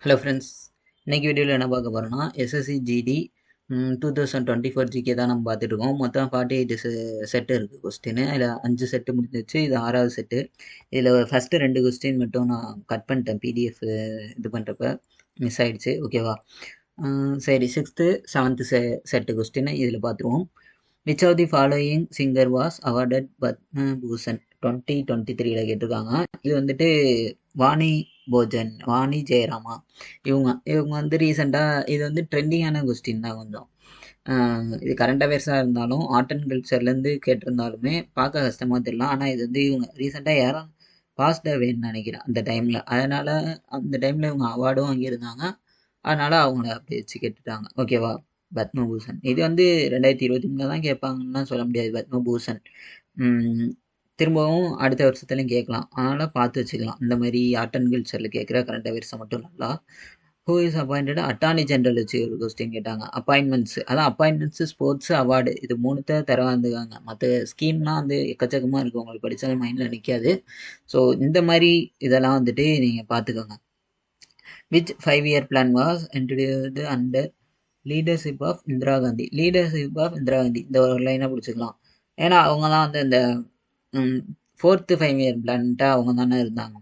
Hello friends, இன்னைக்கு வீடியோவில் என்ன பார்க்க போகிறோன்னா எஸ்எஸ்சி ஜிடி 2024 ஜிகே தான் நம்ம பார்த்துட்டு இருக்கோம். மொத்தம் 48 செட்டு இருக்குது கொஸ்டின். அதில் 5 செட்டு முடிஞ்சிச்சு, இது 6வது செட்டு. இதில் ஃபஸ்ட்டு 2 கொஸ்டின் மட்டும் நான் கட் பண்ணிட்டேன், பிடிஎஃப் இது பண்ணுறப்ப மிஸ் ஆகிடுச்சு. ஓகேவா? சரி, 6th 7th செட்டு கொஸ்டின் இதில் பார்த்துருவோம். Which of the following singer was awarded Padma Bhushan 2023 கேட்டிருக்காங்க. இது வந்துட்டு வாணி ஜெயராமா இவங்க வந்து ரீசெண்டாக இது வந்து ட்ரெண்டிங்கான கொஸ்டின் தான் கொஞ்சம். இது கரண்ட் அஃபேர்ஸாக இருந்தாலும் ஆர்ட் அண்ட் கல்ச்சர்லேருந்து கேட்டிருந்தாலுமே பார்க்க கஷ்டமாக தெரியலாம். ஆனால் இது வந்து இவங்க ரீசெண்டாக யாரும் பாஸ்ட் அவேன்னு நினைக்கிறேன் அந்த டைமில். அதனால் அந்த டைமில் இவங்க அவார்டும் வாங்கியிருந்தாங்க. அதனால் அவங்கள அப்படி வச்சு கேட்டுட்டாங்க. ஓகேவா? பத்மபூஷன் இது வந்து 2023 தான் கேட்பாங்கன்னு சொல்ல முடியாது. பத்மபூஷன் திரும்பவும் அடுத்த வருஷத்துலையும் கேட்கலாம். அதனால் பார்த்து வச்சுக்கலாம். இந்த மாதிரி ஆர்ட் அண்ட் கல்ச்சரில் கேட்குற கரண்ட் அஃபேர்ஸை மட்டும் நல்லா. Who is appointed attorney general வச்சு ஒரு கொஸ்டின் கேட்டாங்க. அப்பாயின்மெண்ட்ஸ், அதான் அப்பாயின்மெண்ட்ஸு, ஸ்போர்ட்ஸு, அவார்டு, இது 3 தர வந்துருக்காங்க. மற்ற ஸ்கீம்லாம் வந்து எக்கச்சக்கமாக இருக்குது, உங்களுக்கு படித்தாலும் மைண்டில் நிற்காது. ஸோ இந்த மாதிரி இதெல்லாம் வந்துட்டு நீங்கள் பார்த்துக்கோங்க. Which 5-year plan was introduced under leadership of Indira Gandhi. இந்த ஒரு லைனாக பிடிச்சிக்கலாம். ஏன்னா அவங்க தான் வந்து இந்த 4th 5-year பிளான்ட்டு அவங்க தானே இருந்தாங்க,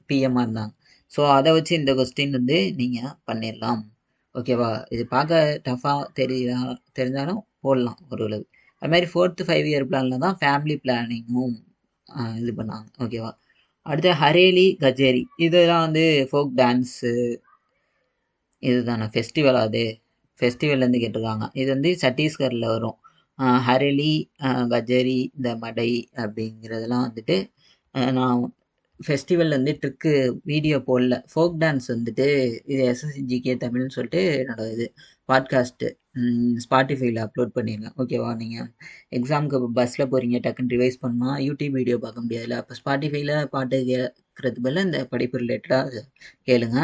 பிஎம்மாக இருந்தாங்க. ஸோ அதை வச்சு இந்த கொஸ்டின் வந்து நீங்கள் பண்ணிடலாம். ஓகேவா? இது பார்க்க டஃபாக தெரிஞ்சாலும் போடலாம் ஓரளவு. அது மாதிரி 4th 5-year பிளானில் தான் ஃபேமிலி பிளானிங்கும் இது பண்ணாங்க. ஓகேவா? அடுத்து ஹரேலி கஜேரி, இதெல்லாம் வந்து ஃபோக் டான்ஸு, இதுதானே ஃபெஸ்டிவல். அது ஃபெஸ்டிவல்லேருந்து கேட்டிருக்காங்க. இது வந்து சத்தீஸ்கரில் வரும். ஹரேலி, கஜேரி, இந்த மடை அப்படிங்கிறதெல்லாம் வந்துட்டு நான் ஃபெஸ்டிவல்லேருந்து ட்ரிக்கு வீடியோ போடல. ஃபோக் டான்ஸ் வந்துட்டு இது எஸ்எஸ்சி ஜிகே தமிழ்னு சொல்லிட்டு என்னோட இது பாட்காஸ்ட்டு ஸ்பாட்டிஃபைல அப்லோட் பண்ணியிருக்கேன். ஓகேவா? நீங்கள் எக்ஸாமுக்கு பஸ்ஸில் போகிறீங்க, டக்குன்னு ரிவைஸ் பண்ணால் யூடியூப் வீடியோ பார்க்க முடியாதுல்ல. அப்போ ஸ்பாட்டிஃபைல பாட்டு கேட்குறது பதில் இந்த படிப்பு ரிலேட்டடாக கேளுங்க.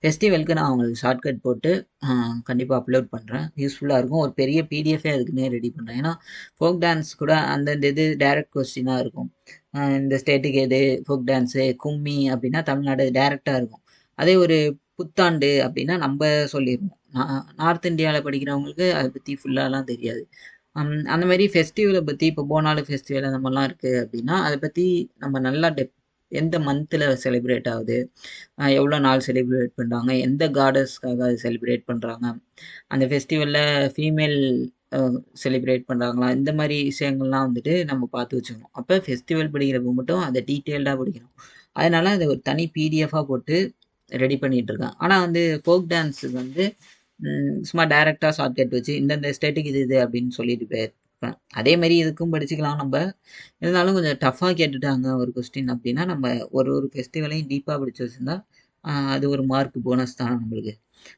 ஃபெஸ்டிவலுக்கு நான் உங்களுக்கு ஷார்ட்கட் போட்டு கண்டிப்பாக அப்லோட் பண்ணுறேன். யூஸ்ஃபுல்லாக இருக்கும். ஒரு பெரிய பிடிஎஃபே அதுக்குன்னே ரெடி பண்ணுறேன். ஏன்னா ஃபோக் டான்ஸ் கூட அந்தந்த இது டைரக்ட் கொஸ்டினாக இருக்கும். இந்த ஸ்டேட்டுக்கு எது ஃபோக் டான்ஸு, கும்மி அப்படின்னா தமிழ்நாடு டைரெக்டாக இருக்கும். அதே ஒரு புத்தாண்டு அப்படின்னா நம்ம சொல்லிடுவோம். நார்த் இந்தியாவில் படிக்கிறவங்களுக்கு அதை பற்றி ஃபுல்லாலாம் தெரியாது. அந்த மாதிரி ஃபெஸ்டிவலை பற்றி, இப்போ போனாலும் ஃபெஸ்டிவல் அந்த மாதிரிலாம் இருக்குது அப்படின்னா அதை பற்றி நம்ம நல்லா எந்த மந்தில் செலிப்ரேட் ஆகுது, எவ்வளோ நாள் செலிப்ரேட் பண்ணுறாங்க, எந்த காடஸ்க்காக அதை செலிப்ரேட் பண்ணுறாங்க, அந்த ஃபெஸ்டிவலில் ஃபீமேல் செலிப்ரேட் பண்ணுறாங்களா, இந்த மாதிரி விஷயங்கள்லாம் வந்துட்டு நம்ம பார்த்து வச்சுக்கணும். அப்போ ஃபெஸ்டிவல் படிக்கிறப்ப மட்டும் அதை டீட்டெயில்டாக படிக்கணும். அதனால் அதை ஒரு தனி பிடிஎஃபாக போட்டு ரெடி பண்ணிகிட்ருக்கேன். ஆனால் வந்து ஃபோக் டான்ஸுக்கு வந்து சும்மா டைரெக்டாக ஷார்ட்கட் வச்சு இந்தந்த ஸ்டேட்டுக்கு இது அப்படின்னு சொல்லிட்டு போயிருப்பேன். அதே மாதிரி இதுக்கும் படிச்சுக்கலாம் நம்ம. இருந்தாலும் கொஞ்சம் டஃப்பாக கேட்டுட்டாங்க ஒரு கொஸ்டின் அப்படின்னா நம்ம ஒரு ஃபெஸ்டிவலையும் டீப்பாக படித்து வச்சுருந்தா அது ஒரு மார்க் போனஸ் தான் நம்மளுக்கு.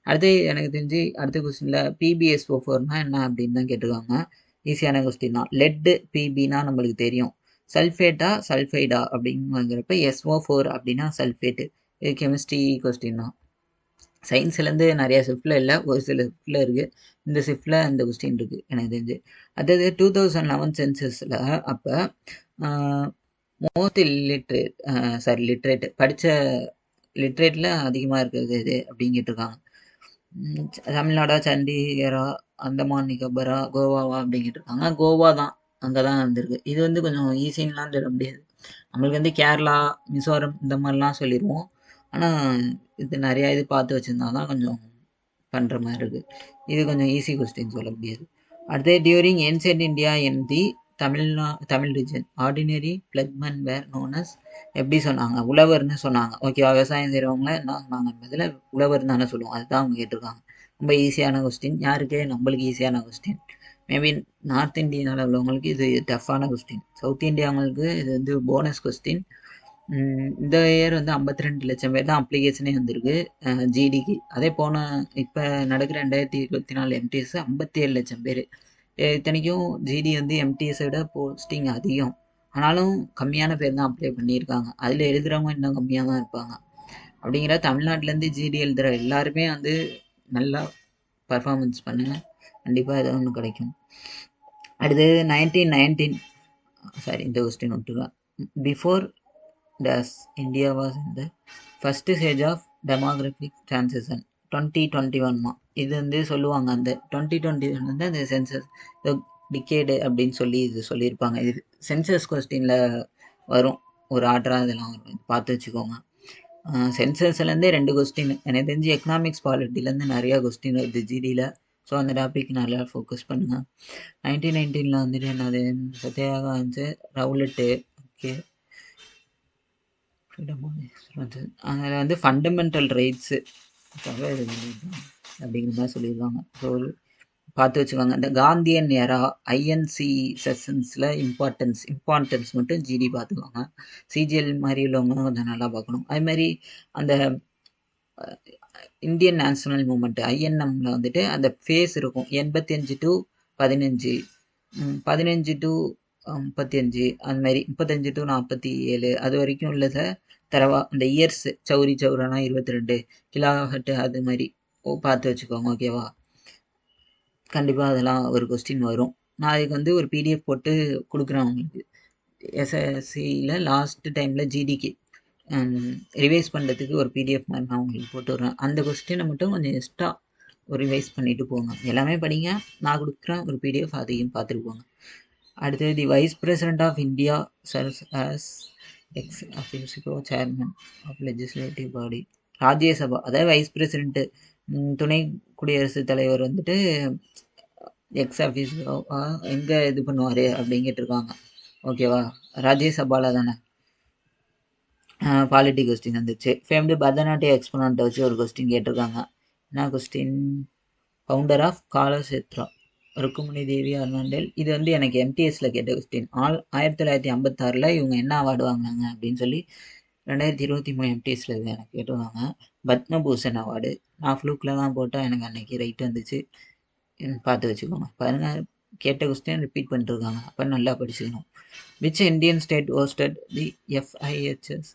அடுத்து எனக்கு தெரிஞ்சு அடுத்த கொஸ்டினில் PbSO4 என்ன அப்படின்னு தான் கேட்டிருக்காங்க. ஈஸியான கொஸ்டின் தான். லெட்டு பிபினா நம்மளுக்கு தெரியும். சல்ஃபைடா அப்படிங்கிறப்ப SO4 அப்படின்னா சல்ஃபேட்டு. இது கெமிஸ்ட்ரி கொஸ்டின் தான். சயின்ஸ்லேருந்து நிறையா ஷிஃப்டில் இல்லை, ஒரு சில ஷிஃப்டில் இருக்குது. இந்த ஷிஃப்டில் இந்த கொஸ்டின் இருக்குது எனக்கு தெரிஞ்சு. அதாவது 2011 சென்சஸில் அப்போ மோஸ்ட் லிட்ரேட் படித்த லிட்ரேட்டில் அதிகமாக இருக்கிறது எது அப்படின்னு கேட்டிருக்காங்க. தமிழ்நாடா, சண்டிகரா, அந்தமான் நிக்கோபரா, கோவாவா அப்படின்னு கேட்டிருக்காங்க. கோவா தான், அங்கே தான் வந்திருக்கு. இது வந்து கொஞ்சம் ஈஸின்லாம் சொல்ல முடியாது. நம்மளுக்கு வந்து கேரளா, மிசோரம் இந்த மாதிரிலாம் சொல்லிடுவோம். ஆனால் இது நிறையா இது பார்த்து வச்சுருந்தா தான் கொஞ்சம் பண்ணுற மாதிரி இருக்குது. இது கொஞ்சம் ஈஸி கொஸ்டின் சொல்ல முடியாது. அடுத்து during ancient India in the Tamil region ordinary ploughman were known as எப்படி சொன்னாங்க? உழவர்னு சொன்னாங்க. ஓகேவா? விவசாயம் செய்கிறவங்கள என்ன சொன்னாங்க? இதில் உழவர் தானே சொல்லுவோம். அதுதான் அவங்க கேட்டிருக்காங்க. ரொம்ப ஈஸியான கொஸ்டின். யாருக்கு? நம்மளுக்கு ஈஸியான கொஸ்டின். மேபி நார்த் இந்தியாவில் உள்ளவங்களுக்கு இது டஃப்பான கொஸ்டின். சவுத் இந்தியாவங்களுக்கு இது வந்து போனஸ் கொஸ்டின். இந்த இயர் வந்து 52 லட்சம் பேர் தான் அப்ளிகேஷனே வந்திருக்கு ஜிடிக்கு. அதே இப்போ நடக்கிற 2024 எம்டிஎஸ் 57 லட்சம் பேர். இத்தனைக்கும் ஜிடி வந்து எம்டிஎஸை விட போஸ்டிங் அதிகம். ஆனாலும் கம்மியான பேர் தான் அப்ளை பண்ணியிருக்காங்க. அதில் எழுதுகிறவங்க இன்னும் கம்மியாக தான் இருப்பாங்க. அப்படிங்கிற தமிழ்நாட்டிலேருந்து ஜிடி எழுதுகிற எல்லாருமே வந்து நல்லா பர்ஃபார்மன்ஸ் பண்ணுங்க, கண்டிப்பாக ஏதோ ஒன்று கிடைக்கும். அடுத்து 1919 இந்த கொஸ்டின் விட்டுருக்கேன். Before India was in the first stage of demographic transition 2021 இது வந்து சொல்லுவாங்க. அந்த 2021 வந்து அந்த சென்சஸ் டிகேடு அப்படின்னு சொல்லி இது சொல்லியிருப்பாங்க. இது சென்சஸ் கொஸ்டினில் வரும், ஒரு ஆர்டராக இதெல்லாம் வரும், பார்த்து வச்சுக்கோங்க. சென்சஸ்லேருந்தே 2 கொஸ்டின் எனக்கு தெரிஞ்சு எக்கனாமிக்ஸ் பாலிட்டிலேருந்து நிறையா கொஸ்டின் வருது ஜிடியில். ஸோ அந்த டாபிக் நல்லா ஃபோக்கஸ் பண்ணுங்கள். 1919 வந்துட்டு என்னது சத்யாகிரகம் வந்து ரவுலட்டு. ஓகே, அதில் வந்து ஃபண்டமெண்டல் ரைட்ஸு அப்படிங்கிற மாதிரி சொல்லியிருக்காங்க. ஸோ பார்த்து வச்சுக்கோங்க. இந்த காந்தியன் ஏரா ஐஎன்சி செஷன்ஸில் இம்பார்ட்டன்ஸ் மட்டும் ஜிடி பார்த்துக்கோங்க. சிஜிஎல் மாதிரி உள்ளவங்க கொஞ்சம் நல்லா பார்க்கணும். அதுமாதிரி அந்த இந்தியன் நேஷனல் மூமெண்ட் ஐஎன்எம்ல வந்துட்டு அந்த ஃபேஸ் இருக்கும் 85 to 15, 15 to 35, அது மாதிரி 35 to 47 அது வரைக்கும் உள்ளதை தரவா அந்த இயர்ஸ் சௌரானா 22 கிலோஹெட் அது மாதிரி பார்த்து வச்சுக்கோங்க. ஓகேவா, கண்டிப்பாக அதெல்லாம் ஒரு கொஸ்டின் வரும். நான் அதுக்கு வந்து ஒரு பிடிஎஃப் போட்டு கொடுக்குறேன் உங்களுக்கு. எஸ்எஸ்சியில் லாஸ்ட் டைமில் ஜிடிக்கு ரிவைஸ் பண்ணுறதுக்கு ஒரு பிடிஎஃப் மாதிரி நான் உங்களுக்கு போட்டு விட்றேன். அந்த கொஸ்டினை மட்டும் கொஞ்சம் எக்ஸ்ட்ரா ஒரு ரிவைஸ் பண்ணிட்டு போங்க. எல்லாமே படிங்க, நான் கொடுக்குறேன் ஒரு பிடிஎஃப், அதையும் பார்த்துட்டு போங்க. அடுத்தது the vice president of India serves as ex officio chairman of legislative body. Rajya Sabha, அதாவது வைஸ் பிரசிடென்ட்டு துணை குடியரசுத் தலைவர் வந்துட்டு எக்ஸ் அஃபிஷியோ எங்கே இது பண்ணுவார் அப்படின்னு கேட்டிருக்காங்க. ஓகேவா, ராஜ்யசபாவில் தானே. பாலிட்டி கொஸ்டின் வந்துச்சு. ஃபேம்டு பரதநாட்டிய எக்ஸ்போனண்ட்டை வச்சு ஒரு கொஸ்டின் கேட்டிருக்காங்க. என்ன கொஸ்டின்? ஃபவுண்டர் ஆஃப் காலசேத்ரா ருக்குமணி தேவி அர்னாண்டல். இது வந்து எனக்கு எம்டிஎஸ்ல கேட்ட கொஸ்டின். 1956 இவங்க என்ன அவார்டு வாங்கினாங்க அப்படின்னு சொல்லி 2023 எம்டிஎஸ்ல இது எனக்கு கேட்டிருந்தாங்க. பத்மபூஷன் அவார்டு. நான் ஃப்ளூக்கில் தான் போட்டால் எனக்கு அன்னைக்கு ரைட் வந்துச்சு. பார்த்து வச்சுக்கோங்க. பாருங்க, கேட்ட கொஸ்டின் ரிப்பீட் பண்ணிருக்காங்க, அப்போ நல்லா படிச்சுக்கணும். Which Indian state hosted the FIHS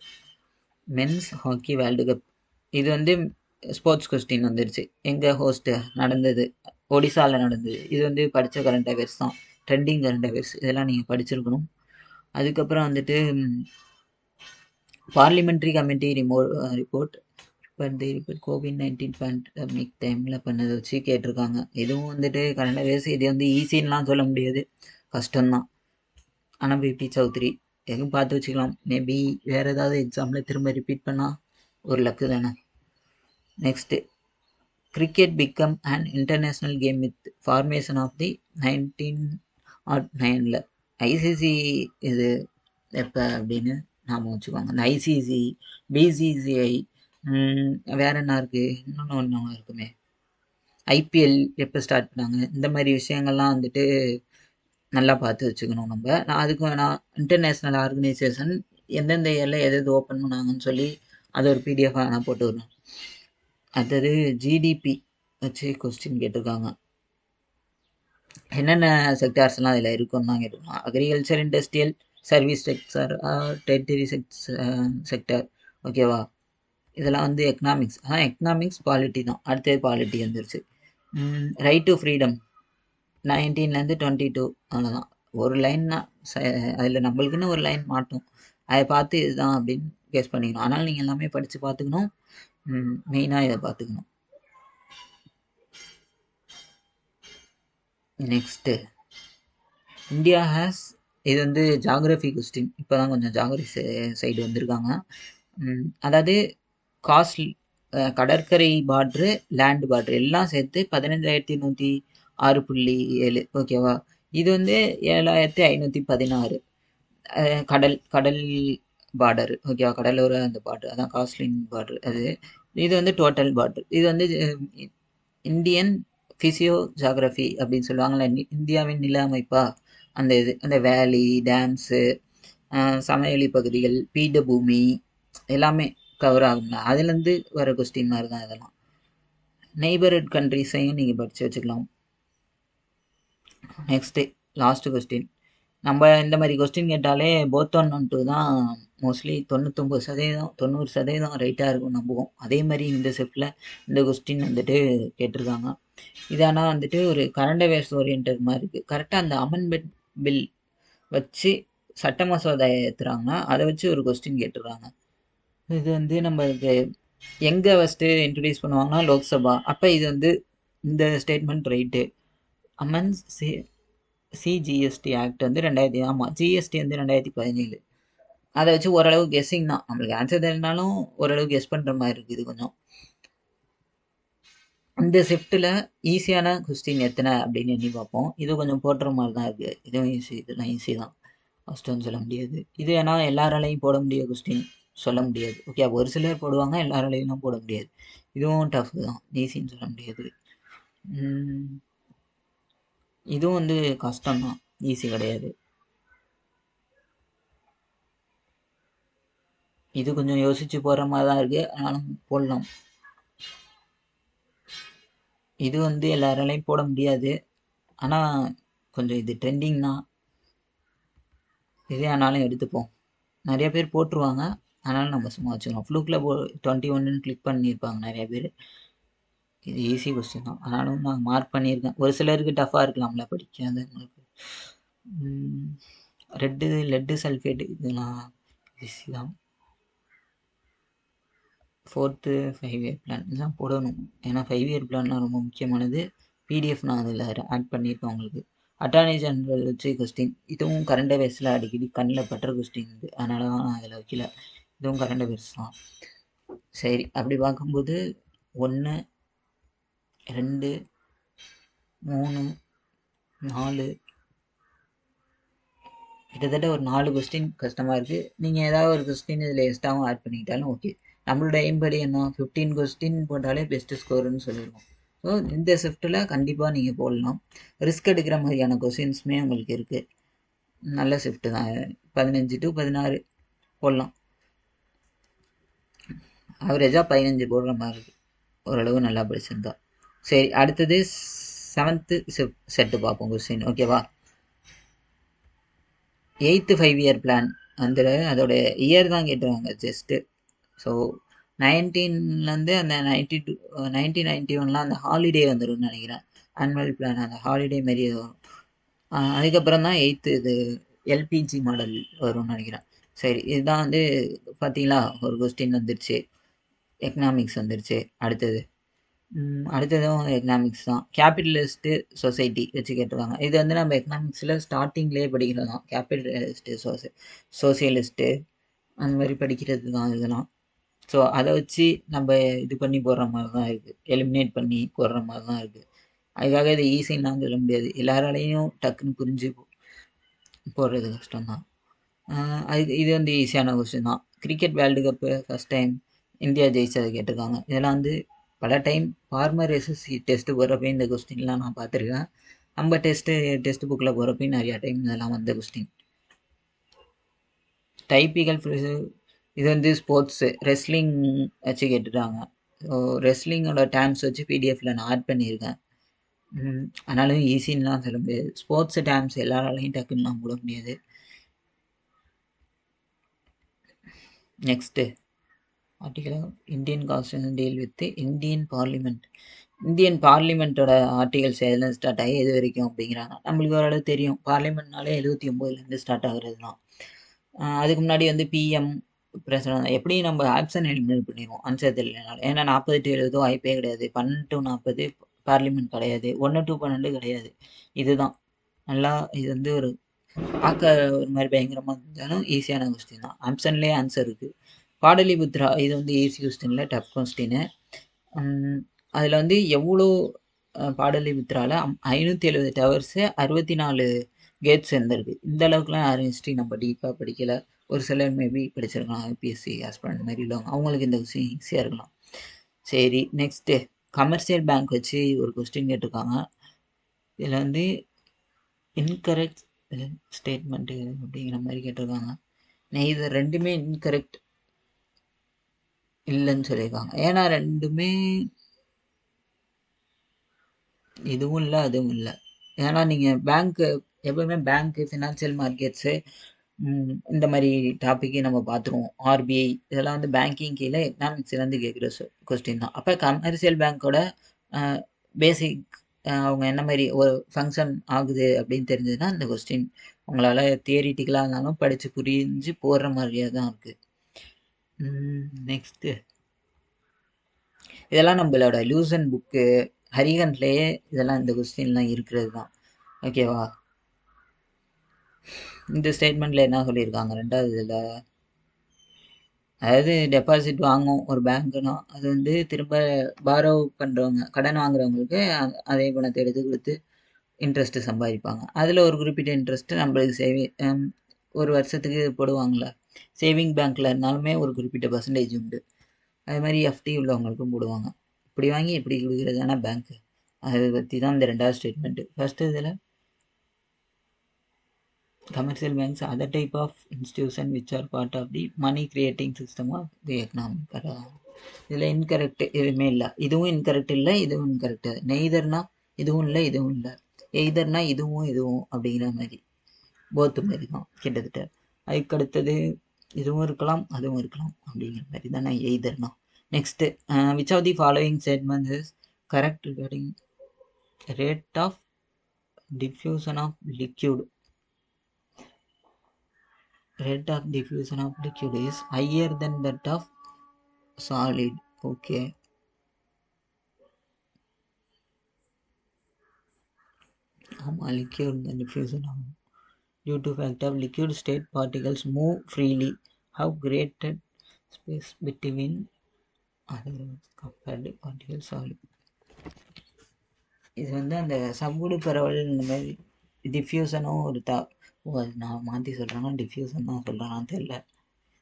men's hockey world cup. இது வந்து ஸ்போர்ட்ஸ் கொஸ்டின் வந்துருச்சு. எங்கே ஹோஸ்ட் நடந்தது? ஒடிசாவில் நடந்தது. இது வந்து படித்த கரண்ட் அஃபேர்ஸ் தான், ட்ரெண்டிங் கரண்ட் அஃபேர்ஸ், இதெல்லாம் நீங்கள் படிச்சிருக்கணும். அதுக்கப்புறம் வந்துட்டு parliamentary committee report COVID-19 pandemic டைமில் பண்ணதை வச்சு கேட்டிருக்காங்க. இதுவும் வந்துட்டு கரண்ட் அஃபேர்ஸ். இது வந்து ஈஸின்லாம் சொல்ல முடியாது, கஷ்டம்தான். ஆனால் பிபி சௌத்ரி எதுவும் பார்த்து வச்சுக்கலாம். மேபி வேறு ஏதாவது எக்ஸாமில் திரும்ப ரிப்பீட் பண்ணால் ஒரு லக்கு தானே. Next, cricket become and international game with formation of the 1909. ICC இது எப்போ அப்படின்னு நாம வச்சுக்கோங்க. இந்த ஐசிசி, பிசிசிஐ, வேற என்ன இருக்குது, இன்னொன்று ஒன்று இருக்குமே, ஐபிஎல் எப்போ ஸ்டார்ட் பண்ணாங்க, இந்த மாதிரி விஷயங்கள்லாம் வந்துட்டு நல்லா பார்த்து வச்சுக்கணும் நம்ம. நான் அதுக்கு வேணால் இன்டர்நேஷ்னல் ஆர்கனைசேஷன் எந்தெந்த இயரில் எது ஓப்பன் பண்ணாங்கன்னு சொல்லி அதை ஒரு பிடிஎஃபாக நான் போட்டு விடுறேன். அடுத்தது ஜிடிபி வச்சு கொஸ்டின் கேட்டிருக்காங்க. என்னென்ன செக்டார்ஸ்லாம் அதில் இருக்குன்னு தான் கேட்டிருக்காங்க. Agriculture, industrial, service sector, territory sector. ஓகேவா, இதெல்லாம் வந்து எக்கனாமிக்ஸ். ஆனால் எக்கனாமிக்ஸ் பாலிட்டி தான். அடுத்தது பாலிட்டி வந்துருச்சு. ரைட் டு ஃப்ரீடம் 19 22 அவ்வளோதான். ஒரு லைன் தான் அதில், நம்மளுக்குன்னு ஒரு லைன் மாட்டோம், அதை பார்த்து இதுதான் அப்படின்னு கெஸ் பண்ணிக்கணும். ஆனால் நீங்கள் எல்லாமே படித்து பார்த்துக்கணும், மெயினாக இதை பார்த்துக்கணும். நெக்ஸ்ட்டு, இந்தியா ஹேஸ், இது வந்து ஜாகிரஃபி கொஸ்டின். இப்போ தான் கொஞ்சம் ஜாகிரஃபி சைடு வந்திருக்காங்க. அதாவது காஸ்ட், கடற்கரை பார்ட்ரு, லேண்ட் பார்ட்ரு எல்லாம் சேர்த்து 15,106.7. ஓகேவா, இது வந்து 7,516 கடல் பார்டர். ஓகேவா, கடலோர அந்த பார்டர், அதான் காஸ்ட்லின் பார்டர் அது. இது வந்து டோட்டல் பார்டர். இது வந்து இந்தியன் ஃபிசியோ ஜாகிரஃபி அப்படின்னு சொல்லுவாங்கள்ல, இந்தியாவின் நில அமைப்பா, அந்த இது, அந்த வேலி, டேம்ஸு, சமவெளி பகுதிகள், பீடபூமி எல்லாமே கவர் ஆகும்ல, அதுலேருந்து வர கொஸ்டின் மாதிரி தான் இதெல்லாம். நெய்பர்ஹுட் கண்ட்ரிஸையும் நீங்கள் படித்து வச்சுக்கலாம். Next, last question. நம்ம இந்த மாதிரி கொஸ்டின் கேட்டாலே போத் 1 and 2 தான் மோஸ்ட்லி 99%, 90% ரைட்டாக இருக்கும் நம்புவோம். அதே மாதிரி இந்த செஃப்டில் இந்த கொஸ்டின் வந்துட்டு கேட்டிருக்காங்க. இது ஆனால் வந்துட்டு ஒரு கரண்ட் அஃபேர்ஸ் ஓரியன்ட் மாதிரி இருக்குது. கரெக்டாக அந்த அமெண்ட்மெண்ட் பில் வச்சு சட்ட மசோதா ஏற்றுறாங்கன்னா அதை வச்சு ஒரு கொஸ்டின் கேட்டுருக்காங்க. இது வந்து நம்மளுக்கு எங்கே ஃபஸ்ட்டு இன்ட்ரடியூஸ் பண்ணுவாங்கன்னா லோக்சபா. அப்போ இது வந்து இந்த statement right. Amends CGST act வந்து 2000, ஆமாம், ஜிஎஸ்டி வந்து 2017. அதை வச்சு ஓரளவு கெஸ்ஸிங் தான், நம்மளுக்கு ஆன்சர் தெரியலனாலும் ஓரளவு கெஸ் பண்ணுற மாதிரி இருக்குது இது கொஞ்சம். இந்த ஷிஃப்ட்டில் ஈஸியான கொஸ்டின் எத்தனை அப்படின்னு எண்ணி பார்ப்போம். இது கொஞ்சம் போட்டுற மாதிரி தான் இருக்குது. இதுவும் ஈஸி, இதெல்லாம் ஈஸி தான், ஃபஸ்ட்டுன்னு சொல்ல முடியாது. இது ஏன்னா எல்லாராலையும் போட முடிய கொஸ்டின் சொல்ல முடியாது. ஓகே, ஒரு சிலர் போடுவாங்க, எல்லாராலையும் போட முடியாது. இதுவும் டஃப் தான், ஈஸின்னு சொல்ல முடியாது. இதுவும் வந்து கஷ்டம்தான், ஈஸி கிடையாது. இது கொஞ்சம் யோசிச்சு போடுற மாதிரி தான் இருக்குது, ஆனாலும் போடலாம். இது வந்து எல்லாராலையும் போட முடியாது, ஆனால் கொஞ்சம் இது ட்ரெண்டிங் தான், இதே ஆனாலும் எடுத்துப்போம். நிறைய பேர் போட்டுருவாங்க, அதனால நம்ம சும்மா வச்சுக்கலாம். ஃப்ளூக்கில் 21ன்னு கிளிக் பண்ணியிருப்பாங்க நிறைய பேர். இது ஈஸி கொஸ்டின் தான், ஆனாலும் நான் மார்க் பண்ணியிருக்கேன். ஒரு சிலருக்கு டஃப்பாக இருக்கலாம்ல படிக்காதவங்களுக்கு. லெட்டு சல்ஃபேட் இதெல்லாம் ஈஸி தான். 4th 5 இயர் பிளான் இதெல்லாம் போடணும், ஏன்னா 5 இயர் பிளான்லாம் ரொம்ப முக்கியமானது. பிடிஎஃப் நான் அதில் ஆட் பண்ணியிருக்கேன் உங்களுக்கு. அட்டார்னி ஜெனரல் வச்சு கொஸ்டின், இதுவும் கரண்ட் அஃபேர்ஸில் அடிக்கடி கண்ணில் பட்டுற கொஸ்டின் இது, அதனால தான் நான் அதில் வைக்கல. இதுவும் கரண்ட் அஃபேர்ஸ் தான். சரி, அப்படி பார்க்கும்போது 1 2 3 4 கிட்டத்தட்ட ஒரு 4 கொஸ்டின் கஷ்டமாக இருக்குது. நீங்கள் ஏதாவது ஒரு கொஸ்டின் இதில் எக்ஸ்ட்ராவும் ஆட் பண்ணிக்கிட்டாலும் ஓகே. நம்மளோட எய்ம்படி என்ன, 15 கொஸ்டின் போட்டாலே பெஸ்ட்டு ஸ்கோருன்னு சொல்லிடுவோம். ஸோ இந்த ஷிஃப்ட்டில் கண்டிப்பாக நீங்கள் போடலாம். ரிஸ்க் எடுக்கிற மாதிரியான கொஸ்டின்ஸுமே உங்களுக்கு இருக்குது. நல்ல ஷிஃப்ட்டு தான், 15 to 16 போடலாம். ஆவரேஜாக 15 போடுற மாதிரி இருக்குது, ஓரளவு நல்லா படிச்சிருந்தா. சரி, அடுத்தது 7th செட்டு பார்ப்போம் கொஸ்டின், ஓகேவா. 8th 5 இயர் பிளான் அந்த அதோட இயர் தான் கேட்டுருவாங்க ஜஸ்ட்டு. ஸோ 19லேருந்து அந்த 1991 அந்த ஹாலிடே வந்துடும் நினைக்கிறேன். ஆனுவல் பிளான் அந்த ஹாலிடே மாரி வரும். அதுக்கப்புறம் தான் 8th இது எல்பிஜி மாடல் வரும்னு நினைக்கிறேன். சரி, இதுதான் வந்து பார்த்தீங்களா, ஒரு கொஸ்டின் வந்துருச்சு. எக்கனாமிக்ஸ் வந்துருச்சு. அடுத்ததும் எக்கனாமிக்ஸ் தான். கேபிட்டலிஸ்ட்டு சொசைட்டி வச்சு கேட்டிருக்காங்க. இது வந்து நம்ம எக்கனாமிக்ஸில் ஸ்டார்டிங்லேயே படிக்கிறது தான். கேபிட்டலிஸ்ட்டு சோசியலிஸ்ட்டு அந்த மாதிரி படிக்கிறது தான் இதெல்லாம். ஸோ அதை வச்சு நம்ம இது பண்ணி போடுற மாதிரி தான் இருக்குது, எலிமினேட் பண்ணி போடுற மாதிரி தான் இருக்குது. அதுக்காக இது ஈஸின்னு சொல்ல முடியாது, எல்லாராலையும் டக்குன்னு புரிஞ்சு போடுறது கஷ்டம்தான். அதுக்கு இது வந்து ஈஸியான கொஸ்டின் தான். Cricket world cup first time India ஜெயிச்சதை கேட்டிருக்காங்க. இதெல்லாம் வந்து பல டைம் ஃபார்மர் எஸ்எஸ்சி டெஸ்ட்டு போகிறப்ப இந்த கொஸ்டின்லாம் நான் பார்த்துருக்கேன். நம்ம டெஸ்ட் புக்கில் போகிறப்பையும் நிறையா டைம் இதெல்லாம் வந்த கொஸ்டின். டைப்பிக்கல் இது வந்து ஸ்போர்ட்ஸு ரெஸ்லிங் வச்சு கேட்டுட்டாங்க. ஸோ ரெஸ்லிங்கோட டேர்ம்ஸ் வச்சு பிடிஎஃப்பில் நான் ஆட் பண்ணியிருக்கேன். ஆனாலும் ஈஸின்லாம் சொல்ல முடியாது, ஸ்போர்ட்ஸ் டேர்ம்ஸ் எல்லாராலையும் டக்குன்னுலாம் போட முடியாது. Next article Indian constitution deal with Indian parliament. Indian பார்லிமெண்ட்டோட ஆர்டிகல்ஸ் எதுலேருந்து ஸ்டார்ட் ஆகி எது வரைக்கும் அப்படிங்கிறாங்க. நம்மளுக்கு ஓரளவு தெரியும், பார்லிமெண்ட்னாலே 79லேருந்து ஸ்டார்ட் ஆகுறது தான். அதுக்கு முன்னாடி வந்து பிஎம் பிரசிடண்ட் எப்படியும் நம்ம ஆப்ஷன் எலிமினேட் பண்ணிடுவோம் ஆன்சர் தெரியலனால. ஏன்னா 40 to 70 வாய்ப்பே கிடையாது. 12 to 40 பார்லிமெண்ட் கிடையாது, 1 to 12 கிடையாது. இதுதான் நல்லா, இது வந்து ஒரு பார்க்க ஒரு மாதிரி பயங்கரமாக இருந்தாலும் ஈஸியான கொஸ்டின் தான். ஆப்ஷன்லேயே ஆன்சர் இருக்குது. பாடலிபுத்ரா இது வந்து ஈஸி கொஸ்டினில் டஃப் கொஸ்டின்னு. அதில் வந்து எவ்வளோ பாடலிபுத்ராவில் 570 டவர்ஸு 64 கேட்ஸ் இருந்திருக்கு. இந்த அளவுக்குலாம் யாரும் ஹிஸ்ட்ரி நம்ம டீப்பாக படிக்கலை. ஒரு சிலர் மேபி படிச்சிருக்கலாம், யூபிஎஸ்சி ஆஸ்பிரண்ட் மாதிரி உள்ளவங்க, அவங்களுக்கு இந்த கொஸ்டின் ஈஸியாக இருக்கலாம். சரி, நெக்ஸ்ட்டு கமர்ஷியல் பேங்க் வச்சு ஒரு கொஸ்டின் கேட்டிருக்காங்க. இதில் வந்து இன்கரெக்ட் ஸ்டேட்மெண்ட்டு அப்படிங்கிற மாதிரி கேட்டிருக்காங்க. இது ரெண்டுமே இன்கரெக்ட் இல்லைன்னு சொல்லியிருக்காங்க. ஏன்னா ரெண்டுமே இதுவும் இல்லை அதுவும் இல்லை. ஏன்னா நீங்கள் பேங்க்கு எப்பவுமே பேங்க்கு ஃபினான்ஷியல் மார்க்கெட்ஸு இந்த மாதிரி டாப்பிக்கு நம்ம பார்த்துருவோம். ஆர்பிஐ இதெல்லாம் வந்து பேங்கிங் கீழே எக்கனாமிக்ஸ்லேருந்து கேட்குற கொஸ்டின் தான். அப்போ கமர்ஷியல் பேங்க்கோட பேசிக் அவங்க என்ன மாதிரி ஒரு ஃபங்க்ஷன் ஆகுது அப்படின்னு தெரிஞ்சதுன்னா இந்த கொஸ்டின் உங்களால் தியரிட்டிக்கலாக இருந்தாலும் படித்து புரிஞ்சு போடுற மாதிரியே தான் இருக்குது. நெக்ஸ்ட்டு இதெல்லாம் நம்மளோட லூசன் புக்கு ஹரிகன்லேயே இதெல்லாம் இந்த கொஸ்டின்லாம் இருக்கிறது தான். ஓகேவா? இந்த ஸ்டேட்மெண்ட்டில் என்ன சொல்லியிருக்காங்க ரெண்டாவது இதில், அதாவது டெபாசிட் வாங்கும் ஒரு பேங்க்னா அது வந்து திரும்ப பாரோ பண்ணுறவங்க, கடன் வாங்குறவங்களுக்கு அதே பணத்தை எடுத்து கொடுத்து இன்ட்ரெஸ்ட்டு சம்பாதிப்பாங்க. அதில் ஒரு குறிப்பிட்ட இன்ட்ரெஸ்ட்டு நம்மளுக்கு ஒரு வருஷத்துக்கு போடுவாங்கள்ல, சேவிங் பேங்க்கில் இருந்தாலுமே ஒரு குறிப்பிட்ட பர்சன்டேஜ் உண்டு. அது மாதிரி எஃப்டி உள்ளவங்களுக்கும் போடுவாங்க. இப்படி வாங்கி இப்படி கொடுக்குறதான பேங்க்கு, அதை பற்றி தான் இந்த ரெண்டாவது ஸ்டேட்மெண்ட்டு. ஃபஸ்ட்டு இதில் commercial banks are other type of institution which are part of the money creating system of the economy. இதில் இன்கரெக்ட் எதுவுமே இல்லை, இதுவும் இன்கரெக்ட் இல்லை, இதுவும் இன்கரெக்ட். நெய்தர்னா இதுவும் இல்லை இதுவும் இல்லை, எய்தர்னா இதுவும் இதுவும் அப்படிங்கிற மாதிரி போத்து மாதிரி தான் கிட்டத்தட்ட. அதுக்கு அடுத்தது இதுவும் இருக்கலாம் அதுவும் இருக்கலாம் அப்படிங்கிற மாதிரி தானே எய்தர்னா. Next which of the following statements is correct regarding rate of diffusion of liquid. Rate of diffusion of liquid is higher than that of solid. Okay. Liquid the diffusion of due to fact of liquid state particles move freely, have greater space between other compared to particle solid. இது வந்து அந்த சவ்வூடு பரவல் இந்த மாதிரி டிஃப்யூசனும் ஒரு அது நான் மாற்றி சொல்கிறேன்னா டிஃப்யூசன் தான் சொல்கிறேன்னு தெரியல.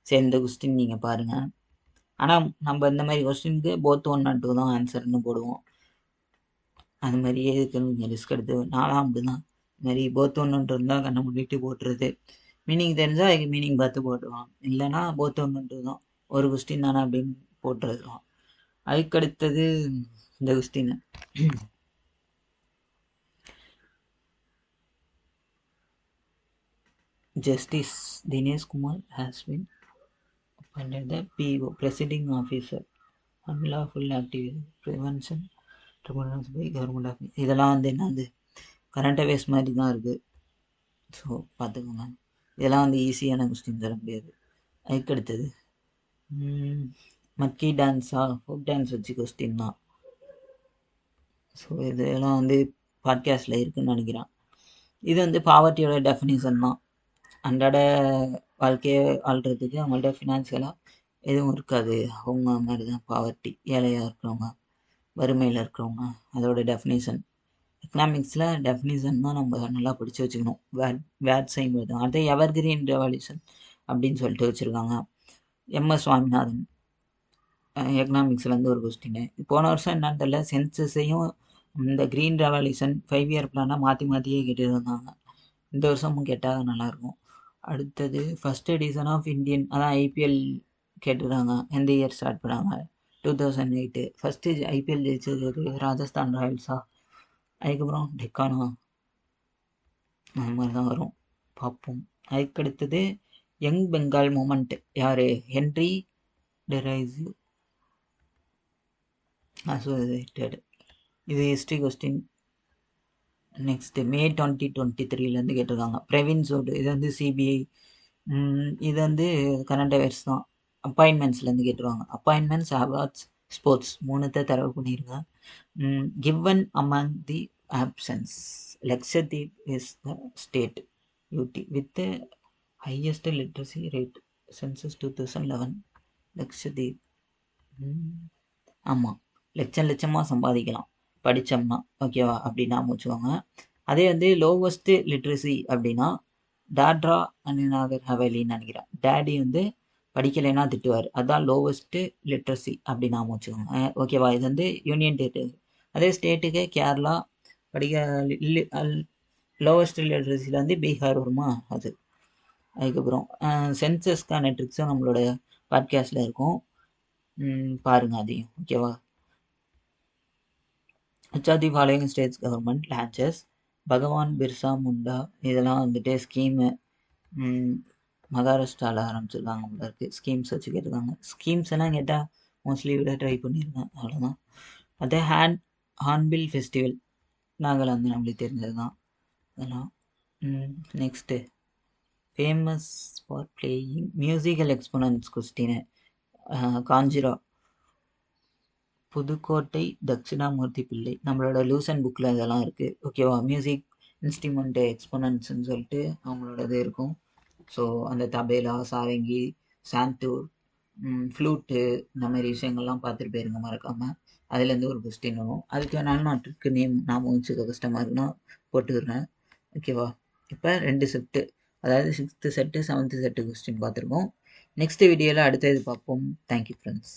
சரி, இந்த கொஸ்டின் நீங்கள் பாருங்கள். ஆனால் நம்ம இந்த மாதிரி கொஸ்டினுக்கு போத் 1 and 2 தான் ஆன்சர்னு போடுவோம். அது மாதிரியே இருக்குன்னு நீங்கள் ரிஸ்க் எடுத்து, நானும் அப்படி தான் இது மாதிரி போத் 1 and 2 இருந்தால் கண்ணை மூடிட்டு போட்டுறது. மீனிங் தெரிஞ்சால் அதுக்கு மீனிங் பார்த்து போட்டுருவான், இல்லைனா போத் 1 and 2 தான், ஒரு கொஸ்டின் தானே அப்படின்னு போட்டுறது தான். அதுக்கடுத்தது இந்த question, Justice Dinesh Kumar has been appointed the PO, Presiding Officer, Unlawful Activity Prevention Tribunals by Government of. இதெல்லாம் வந்து என்னது கரண்ட் அஃபேர்ஸ் மாதிரி தான் இருக்குது. ஸோ பார்த்துக்கோங்க, இதெல்லாம் வந்து ஈஸியான கொஸ்டின் தர முடியாது. அதுக்கடுத்தது மக்கி டான்ஸா, ஃபோக் டான்ஸ் வச்சு கொஸ்டின் தான். ஸோ இதெல்லாம் வந்து பாட்காஸ்டில் இருக்குதுன்னு நினைக்கிறேன். இது வந்து பாவர்ட்டியோட டெஃபினிஷன் தான். அன்றாட வாழ்க்கையை வாழ்கிறதுக்கு அவங்கள்ட்ட ஃபினான்ஷியலாக எதுவும் இருக்காது, அவங்க மாதிரி தான் பாவர்ட்டி, ஏழையாக இருக்கிறவங்க, வறுமையில் இருக்கிறவங்க, அதோட டெஃபினிஷன். எக்கனாமிக்ஸில் டெஃபினிஷன் தான் நம்ம நல்லா படித்து வச்சுக்கணும். வேட் செய்யும்போது அதே எவர்கிரீன் ரெவல்யூஷன் அப்படின்னு சொல்லிட்டு வச்சுருக்காங்க. எம்எஸ் சுவாமிநாதன் எக்கனாமிக்ஸ்லேருந்து ஒரு கொஸ்டின். போன வருஷம் என்னன்னு தெரியல, சென்சஸையும் இந்த க்ரீன் ரெவல்யூஷன் 5 year பிளானாக மாற்றியே கேட்டுட்டு இருந்தாங்க. இந்த வருஷமும் கேட்டால் நல்லாயிருக்கும். அடுத்தது ஃபஸ்ட் எடிஷன் ஆஃப் இந்தியன், அதான் ஐபிஎல் கேட்டுருக்காங்க. எந்த இயர் ஸ்டார்ட் பண்ணாங்க? 2008. ஃபஸ்ட்டு ஐபிஎல் ஜெயிச்சது ராஜஸ்தான் ராயல்ஸா, அதுக்கப்புறம் டெக்கானா, அந்த மாதிரி தான் வரும், பார்ப்போம். அதுக்கடுத்தது யங் பெங்கால் மூமெண்ட் யார்? Henry Derozio associated. இது ஹிஸ்ட்ரி கொஸ்டின். நெக்ஸ்ட்டு May 2023 கேட்டிருக்காங்க. பிரவீன் சூட், இது வந்து சிபிஐ. இது வந்து கரண்ட் அஃபேர்ஸ் தான். அப்பாயின்மெண்ட்ஸ்லேருந்து கேட்டுருவாங்க. அப்பாயின்மெண்ட்ஸ், அவார்ட்ஸ், ஸ்போர்ட்ஸ் 3 தரவு பண்ணியிருக்கேன். Given among the options, Lakshadweep is the state UT with the highest literacy rate, census 2011. Lakshadweep, ஆமாம், லட்சமாக சம்பாதிக்கலாம் படித்தோம்னா, ஓகேவா? அப்படின்னா வச்சுக்கோங்க. அதே வந்து லோவஸ்ட்டு லிட்ரஸி அப்படின்னா டாட்ரா அண்ட் நாகர் ஹவேலின்னு நினைக்கிறேன். டேடி வந்து படிக்கலைன்னா திட்டுவார், அதுதான் லோவஸ்ட்டு லிட்ரஸி அப்படின்னு வச்சுக்கோங்க, ஓகேவா? இது வந்து யூனியன் டேட்டு. அதே ஸ்டேட்டுக்கு கேரளா படிக்க லோவஸ்ட் லிட்ரஸியில் வந்து பீகார் வருமா அது. அதுக்கப்புறம் சென்சஸ்க்கான ட்ரிக்ஸும் நம்மளோட பாட்காஸ்டில் இருக்கும், பாருங்கள் அதையும், ஓகேவா? Which of the following states government launches பகவான் பிர்சா முண்டா, இதெல்லாம் வந்துட்டு ஸ்கீமு மகாராஷ்டிராவில் ஆரம்பிச்சிருக்காங்க. உங்களுக்கு ஸ்கீம்ஸ் வச்சு கேட்டிருக்காங்க. ஸ்கீம்ஸ் எல்லாம் கேட்டால் மோஸ்ட்லி விட ட்ரை பண்ணியிருக்கேன், அவ்வளோதான். அதே ஹார்ன்பில் ஃபெஸ்டிவல் நாகாலாந்து, நம்மளுக்கு தெரிஞ்சது தான் அதெல்லாம். Next famous for playing musical exponents question, kanjira. Pudukkottai Dakshinamurthy Pillai. நம்மளோட லூசன் புக்கில் இதெல்லாம் இருக்குது. ஓகேவா? மியூசிக் இன்ஸ்ட்ருமெண்ட்டு எக்ஸ்பொனன்ட்ஸ்னு சொல்லிட்டு அவங்களோடது இருக்கும். ஸோ அந்த தபேலா, சாரங்கி, சாந்தூர், ஃப்ளூட்டு, இந்த மாதிரி விஷயங்கள்லாம் பார்த்துட்டு போயிருங்க மறக்காமல். அதுலேருந்து ஒரு கொஸ்டின் வரும். அதுக்கு வேணாலும் நான் ட்ரிக்கு நேம் ஞாபகம் வச்சுக்க கஷ்டமாக இருக்குன்னா போட்டுக்கிறேன். ஓகேவா? இப்போ 2 செட்டு, அதாவது 6th set 7th set question பார்த்துருக்கோம். நெக்ஸ்ட் வீடியோவில் அடுத்த இது பார்ப்போம். Thank you friends.